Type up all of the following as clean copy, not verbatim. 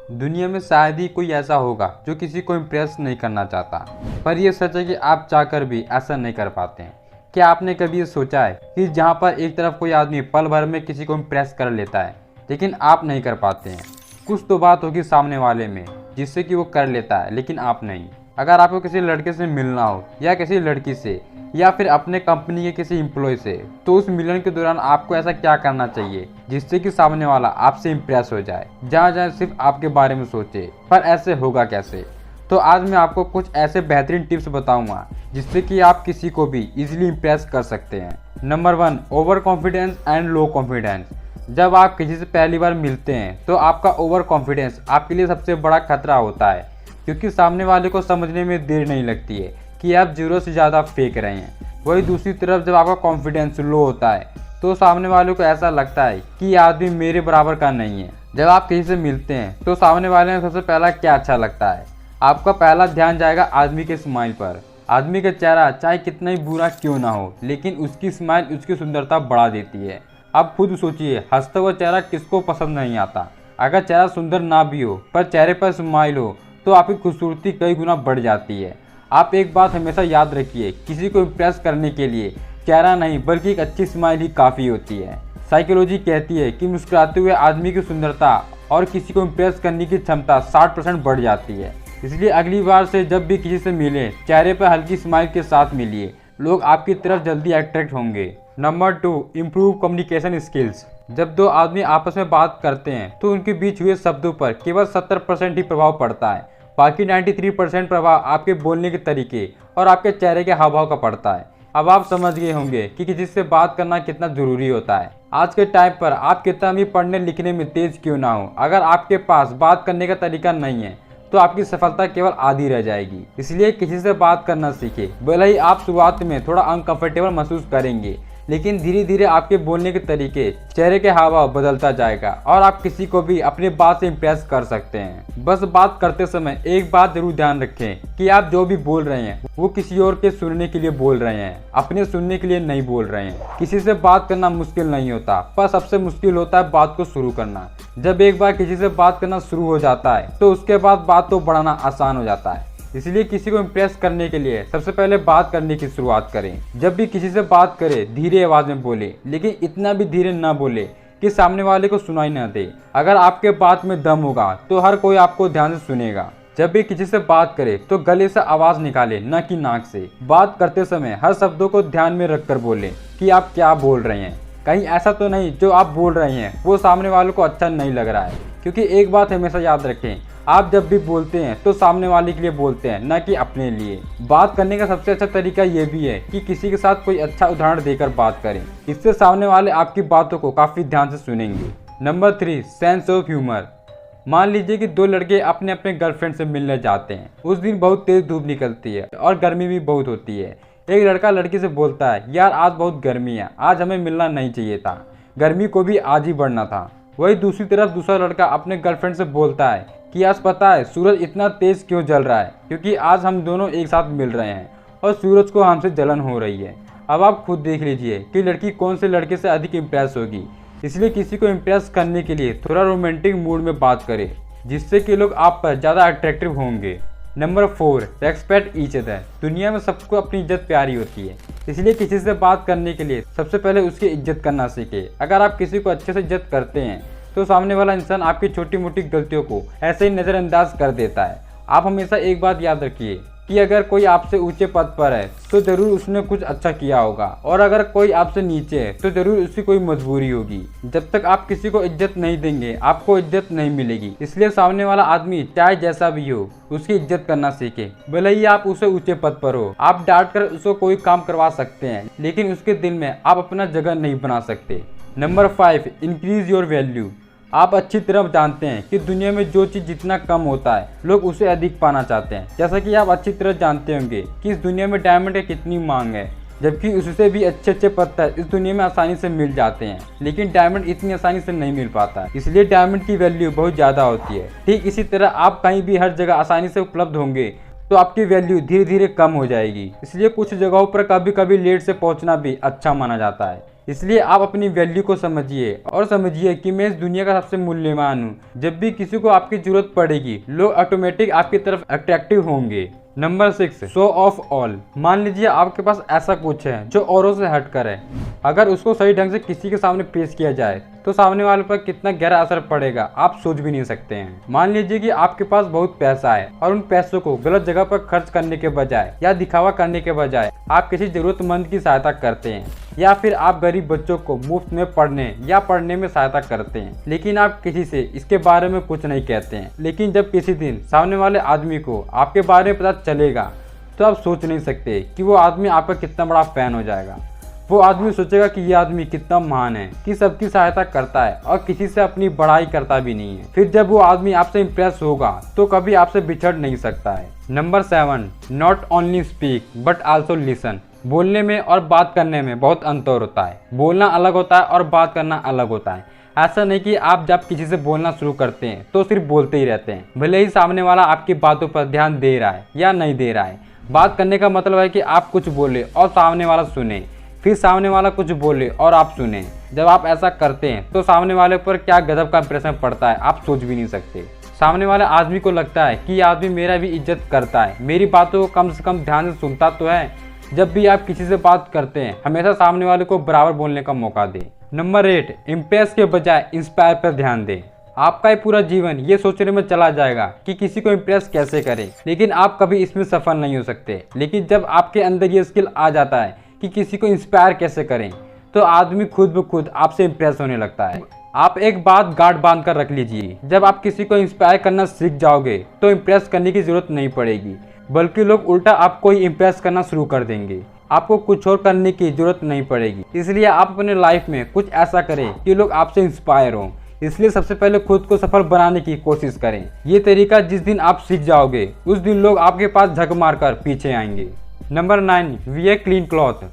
दुनिया में शायद ही कोई ऐसा होगा जो किसी को इम्प्रेस नहीं करना चाहता, पर यह सच है कि आप चाहकर भी ऐसा नहीं कर पाते हैं। क्या आपने कभी ये सोचा है कि जहाँ पर एक तरफ कोई आदमी पल भर में किसी को इम्प्रेस कर लेता है, लेकिन आप नहीं कर पाते हैं। कुछ तो बात होगी सामने वाले में जिससे कि वो कर लेता है, लेकिन आप नहीं। अगर आपको किसी लड़के से मिलना हो या किसी लड़की से या फिर अपने कंपनी के किसी एम्प्लॉय से, तो उस मिलन के दौरान आपको ऐसा क्या करना चाहिए जिससे कि सामने वाला आपसे इम्प्रेस हो जाए, जहाँ जहाँ सिर्फ आपके बारे में सोचे। पर ऐसे होगा कैसे? तो आज मैं आपको कुछ ऐसे बेहतरीन टिप्स बताऊंगा जिससे कि आप किसी को भी इजीली इम्प्रेस कर सकते हैं। Number 1, over confidence and low confidence. जब आप किसी से पहली बार मिलते हैं तो आपका ओवर कॉन्फिडेंस आपके लिए सबसे बड़ा खतरा होता है, क्योंकि सामने वाले को समझने में देर नहीं लगती है कि आप ज़रूरत से ज़्यादा फेंक रहे हैं। वही दूसरी तरफ जब आपका कॉन्फिडेंस लो होता है तो सामने वाले को ऐसा लगता है कि ये आदमी मेरे बराबर का नहीं है। जब आप किसी से मिलते हैं तो सामने वाले में सबसे पहला क्या अच्छा लगता है? आपका पहला ध्यान जाएगा आदमी के स्माइल पर। आदमी का चेहरा चाहे कितना ही बुरा क्यों ना हो, लेकिन उसकी स्माइल उसकी सुंदरता बढ़ा देती है। आप खुद सोचिए, हंसता हुआ चेहरा किसको पसंद नहीं आता? अगर चेहरा सुंदर ना भी हो पर चेहरे पर स्माइल हो तो आपकी खूबसूरती कई गुना बढ़ जाती है। आप एक बात हमेशा याद रखिए, किसी को इम्प्रेस करने के लिए चेहरा नहीं बल्कि एक अच्छी स्माइल ही काफ़ी होती है। साइकोलॉजी कहती है कि मुस्कुराते हुए आदमी की सुंदरता और किसी को इम्प्रेस करने की क्षमता 60% बढ़ जाती है। इसलिए अगली बार से जब भी किसी से मिले, चेहरे पर हल्की स्माइल के साथ मिलिए। लोग आपकी तरफ जल्दी अट्रैक्ट होंगे। Number 2, improve communication skills. जब दो आदमी आपस में बात करते हैं तो उनके बीच हुए शब्दों पर केवल 70% ही प्रभाव पड़ता है। बाकी 93% प्रभाव आपके बोलने के तरीके और आपके चेहरे के हाव भाव का पड़ता है। अब आप समझ गए होंगे कि किसी से बात करना कितना ज़रूरी होता है। आज के टाइम पर आप कितना भी पढ़ने लिखने में तेज क्यों ना हो, अगर आपके पास बात करने का तरीका नहीं है तो आपकी सफलता केवल आधी रह जाएगी। इसलिए किसी से बात करना सीखें। भले ही आप शुरुआत में थोड़ा अनकंफर्टेबल महसूस करेंगे, लेकिन धीरे धीरे आपके बोलने के तरीके, चेहरे के हाव भाव बदलता जाएगा और आप किसी को भी अपनी बात से इम्प्रेस कर सकते हैं। बस बात करते समय एक बात जरूर ध्यान रखें कि आप जो भी बोल रहे हैं वो किसी और के सुनने के लिए बोल रहे हैं, अपने सुनने के लिए नहीं बोल रहे हैं। किसी से बात करना मुश्किल नहीं होता, पर सबसे मुश्किल होता है बात को शुरू करना। जब एक बार किसी से बात करना शुरू हो जाता है तो उसके बाद बात तो बढ़ाना आसान हो जाता है। इसलिए किसी को इम्प्रेस करने के लिए सबसे पहले बात करने की शुरुआत करें। जब भी किसी से बात करें धीरे आवाज़ में बोले, लेकिन इतना भी धीरे ना बोले कि सामने वाले को सुनाई ना दे। अगर आपके बात में दम होगा तो हर कोई आपको ध्यान से सुनेगा। जब भी किसी से बात करें तो गले से आवाज़ निकाले, न कि नाक से। बात करते समय हर शब्दों को ध्यान में रखकर बोलें कि आप क्या बोल रहे हैं। कहीं ऐसा तो नहीं जो आप बोल रहे हैं वो सामने वालों को अच्छा नहीं लग रहा है। क्योंकि एक बात हमेशा याद रखें, आप जब भी बोलते हैं तो सामने वाले के लिए बोलते हैं, न कि अपने लिए। बात करने का सबसे अच्छा तरीका ये भी है कि किसी के साथ कोई अच्छा उदाहरण देकर बात करें। इससे सामने वाले आपकी बातों को काफ़ी ध्यान से सुनेंगे। Number 3, sense of humour. मान लीजिए कि दो लड़के अपने अपने गर्लफ्रेंड से मिलने जाते हैं। उस दिन बहुत तेज धूप निकलती है और गर्मी भी बहुत होती है। एक लड़का लड़की से बोलता है, यार आज बहुत गर्मी है, आज हमें मिलना नहीं चाहिए था, गर्मी को भी आज ही बढ़ना था। वही दूसरी तरफ दूसरा लड़का अपने गर्लफ्रेंड से बोलता है कि आज पता है सूरज इतना तेज क्यों जल रहा है, क्योंकि आज हम दोनों एक साथ मिल रहे हैं और सूरज को हमसे जलन हो रही है। अब आप खुद देख लीजिए कि लड़की कौन से लड़के से अधिक इम्प्रेस होगी। इसलिए किसी को इम्प्रेस करने के लिए थोड़ा रोमांटिक मूड में बात करें, जिससे कि लोग आप पर ज़्यादा अट्रैक्टिव होंगे। Number 4, respect each other. दुनिया में सबको अपनी इज्जत प्यारी होती है, इसलिए किसी से बात करने के लिए सबसे पहले उसकी इज्जत करना सीखें। अगर आप किसी को अच्छे से इज्जत करते हैं तो सामने वाला इंसान आपकी छोटी मोटी गलतियों को ऐसे ही नज़रअंदाज कर देता है। आप हमेशा एक बात याद रखिए कि अगर कोई आपसे ऊंचे पद पर है तो ज़रूर उसने कुछ अच्छा किया होगा, और अगर कोई आपसे नीचे है तो ज़रूर उसकी कोई मजबूरी होगी। जब तक आप किसी को इज्जत नहीं देंगे आपको इज्जत नहीं मिलेगी। इसलिए सामने वाला आदमी चाहे जैसा भी हो उसकी इज्जत करना सीखे। भले ही आप उसे ऊंचे पद पर हो, आप डांट कर उसको कोई काम करवा सकते हैं, लेकिन उसके दिल में आप अपना जगह नहीं बना सकते। Number 5, increase your value. आप अच्छी तरह जानते हैं कि दुनिया में जो चीज़ जितना कम होता है लोग उसे अधिक पाना चाहते हैं। जैसा कि आप अच्छी तरह जानते होंगे कि इस दुनिया में डायमंड की कितनी मांग है, जबकि उससे भी अच्छे अच्छे पत्थर इस दुनिया में आसानी से मिल जाते हैं, लेकिन डायमंड इतनी आसानी से नहीं मिल पाता। इसलिए डायमंड की वैल्यू बहुत ज़्यादा होती है। ठीक इसी तरह आप कहीं भी हर जगह आसानी से उपलब्ध होंगे तो आपकी वैल्यू धीरे धीरे कम हो जाएगी। इसलिए कुछ जगहों पर कभी कभी लेट से पहुंचना भी अच्छा माना जाता है। इसलिए आप अपनी वैल्यू को समझिए और समझिए कि मैं इस दुनिया का सबसे मूल्यवान हूँ। जब भी किसी को आपकी जरूरत पड़ेगी, लोग ऑटोमेटिक आपकी तरफ अट्रैक्टिव होंगे। Number 6, show off all. मान लीजिए आपके पास ऐसा कुछ है जो औरों से हटकर है। अगर उसको सही ढंग से किसी के सामने पेश किया जाए तो सामने वाले पर कितना गहरा असर पड़ेगा आप सोच भी नहीं सकते हैं। मान लीजिए कि आपके पास बहुत पैसा है और उन पैसों को गलत जगह पर खर्च करने के बजाय या दिखावा करने के बजाय आप किसी जरूरतमंद की सहायता करते हैं, या फिर आप गरीब बच्चों को मुफ्त में पढ़ने में सहायता करते हैं, लेकिन आप किसी से इसके बारे में कुछ नहीं कहते हैं। लेकिन जब किसी दिन सामने वाले आदमी को आपके बारे में पता चलेगा तो आप सोच नहीं सकते कि वो आदमी आपका कितना बड़ा फैन हो जाएगा। वो आदमी सोचेगा कि ये आदमी कितना महान है कि सबकी सहायता करता है और किसी से अपनी बड़ाई करता भी नहीं है। फिर जब वो आदमी आपसे इम्प्रेस होगा तो कभी आपसे बिछड़ नहीं सकता है। Number 7, not only speak but also listen. बोलने में और बात करने में बहुत अंतर होता है। बोलना अलग होता है और बात करना अलग होता है। ऐसा नहीं कि आप जब किसी से बोलना शुरू करते हैं तो सिर्फ बोलते ही रहते हैं, भले ही सामने वाला आपकी बातों पर ध्यान दे रहा है या नहीं दे रहा है। बात करने का मतलब है कि आप कुछ बोले और सामने वाला सुने, फिर सामने वाला कुछ बोले और आप सुने। जब आप ऐसा करते हैं तो सामने वाले पर क्या गजब का इंप्रेशन पड़ता है आप सोच भी नहीं सकते। सामने वाले आदमी को लगता है कि ये आदमी मेरा भी इज्जत करता है, मेरी बातों को कम से कम ध्यान से सुनता तो है। जब भी आप किसी से बात करते हैं हमेशा सामने वाले को बराबर बोलने का मौका दें। नंबर 8, इम्प्रेस के बजाय इंस्पायर पर ध्यान दें। आपका ये पूरा जीवन ये सोचने में चला जाएगा कि किसी को इम्प्रेस कैसे करें, लेकिन आप कभी इसमें सफल नहीं हो सकते। लेकिन जब आपके अंदर ये स्किल आ जाता है कि किसी को इंस्पायर कैसे करें, तो आदमी खुद ब खुद आपसे इम्प्रेस होने लगता है। आप एक बात गांठ बांध कर रख लीजिए, जब आप किसी को इंस्पायर करना सीख जाओगे तो इम्प्रेस करने की जरूरत नहीं पड़ेगी, बल्कि लोग उल्टा आपको ही इम्प्रेस करना शुरू कर देंगे। आपको कुछ और करने की जरूरत नहीं पड़ेगी। इसलिए आप अपने लाइफ में कुछ ऐसा करें कि लोग आपसे इंस्पायर हों। इसलिए सबसे पहले खुद को सफल बनाने की कोशिश करें। ये तरीका जिस दिन आप सीख जाओगे उस दिन लोग आपके पास झक मारकर पीछे आएंगे। Number 9, wear clean cloth.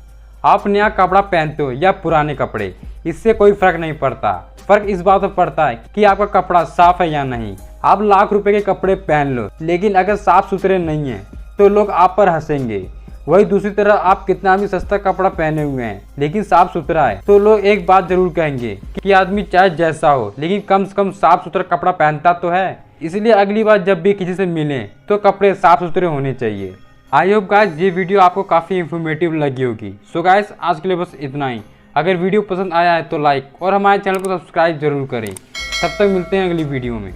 आप नया कपड़ा पहनते हो या पुराने कपड़े, इससे कोई फर्क नहीं पड़ता। फर्क इस बात पर पड़ता है कि आपका कपड़ा साफ है या नहीं। आप लाख रुपए के कपड़े पहन लो, लेकिन अगर साफ सुथरे नहीं है तो लोग आप पर हंसेंगे। वही दूसरी तरह आप कितना भी सस्ता कपड़ा पहने हुए हैं लेकिन साफ सुथरा है तो लोग एक बात जरूर कहेंगे कि आदमी चाहे जैसा हो लेकिन कम से कम साफ सुथरा कपड़ा पहनता तो है। इसलिए अगली बार जब भी किसी से मिलें तो कपड़े साफ सुथरे होने चाहिए। आई होप गाइस ये वीडियो आपको काफ़ी इन्फॉर्मेटिव लगी होगी। सो गाइस आज के लिए बस इतना ही। अगर वीडियो पसंद आया है तो लाइक और हमारे चैनल को सब्सक्राइब जरूर करें। तब तक मिलते हैं अगली वीडियो में।